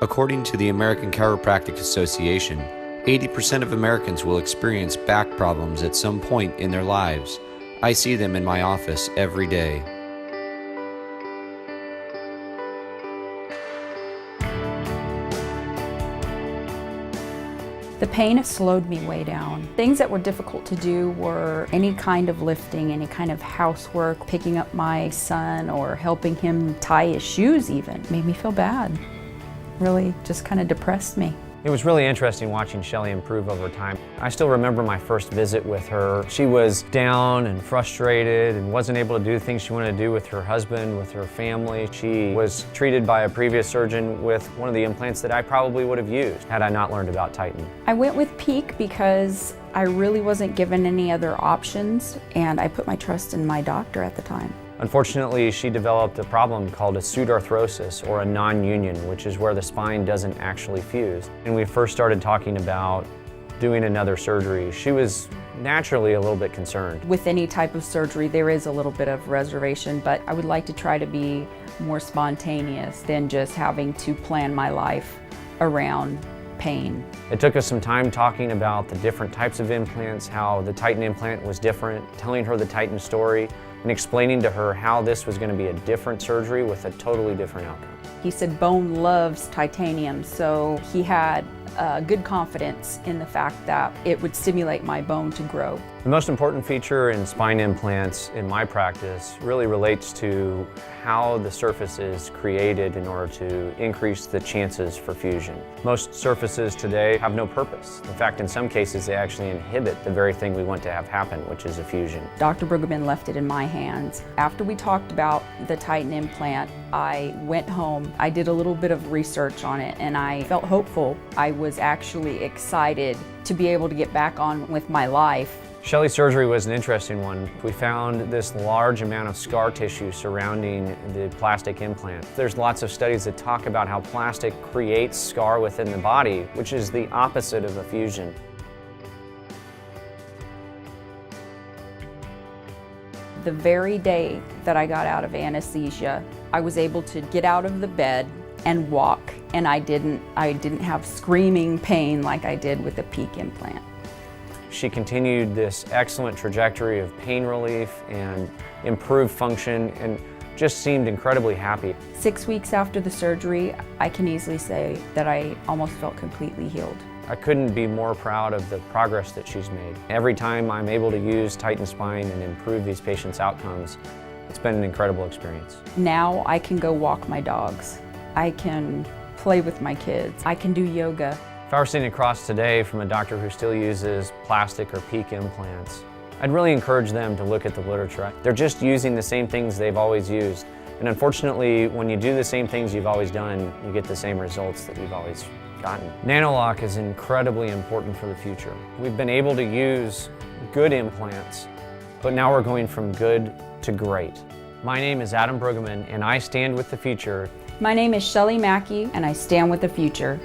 According to the American Chiropractic Association, 80% of Americans will experience back problems at some point in their lives. I see them in my office every day. The pain has slowed me way down. Things that were difficult to do were any kind of lifting, any kind of housework, picking up my son or helping him tie his shoes even. Made me feel bad. Really just kind of depressed me. It was really interesting watching Shelley improve over time. I still remember my first visit with her. She was down and frustrated and wasn't able to do the things she wanted to do with her husband, with her family. She was treated by a previous surgeon with one of the implants that I probably would have used had I not learned about Titan. I went with Peak because I really wasn't given any other options, and I put my trust in my doctor at the time. Unfortunately, she developed a problem called a pseudarthrosis, or a non-union, which is where the spine doesn't actually fuse. And we first started talking about doing another surgery. She was naturally a little bit concerned. With any type of surgery, there is a little bit of reservation, but I would like to try to be more spontaneous than just having to plan my life around pain. It took us some time talking about the different types of implants, how the Titan implant was different, telling her the Titan story, and explaining to her how this was going to be a different surgery with a totally different outcome. He said bone loves titanium, so he had good confidence in the fact that it would stimulate my bone to grow. The most important feature in spine implants in my practice really relates to how the surface is created in order to increase the chances for fusion. Most surfaces today have no purpose. In fact, in some cases, they actually inhibit the very thing we want to have happen, which is a fusion. Dr. Bruggeman left it in my hands. After we talked about the Titan implant, I went home. I did a little bit of research on it, and I felt hopeful. I was actually excited to be able to get back on with my life. Shelley's surgery was an interesting one. We found this large amount of scar tissue surrounding the plastic implant. There's lots of studies that talk about how plastic creates scar within the body, which is the opposite of a fusion. The very day that I got out of anesthesia, I was able to get out of the bed and walk, and I didn't have screaming pain like I did with the Peak implant. She continued this excellent trajectory of pain relief and improved function and just seemed incredibly happy. 6 weeks after the surgery, I can easily say that I almost felt completely healed. I couldn't be more proud of the progress that she's made. Every time I'm able to use Titan Spine and improve these patients' outcomes, it's been an incredible experience. Now I can go walk my dogs. I can play with my kids. I can do yoga. If I were sitting across today from a doctor who still uses plastic or Peak implants, I'd really encourage them to look at the literature. They're just using the same things they've always used. And unfortunately, when you do the same things you've always done, you get the same results that you've always gotten. Nanolock is incredibly important for the future. We've been able to use good implants, but now we're going from good to great. My name is Adam Bruggeman, and I stand with the future. My name is Shelley Maki, and I stand with the future.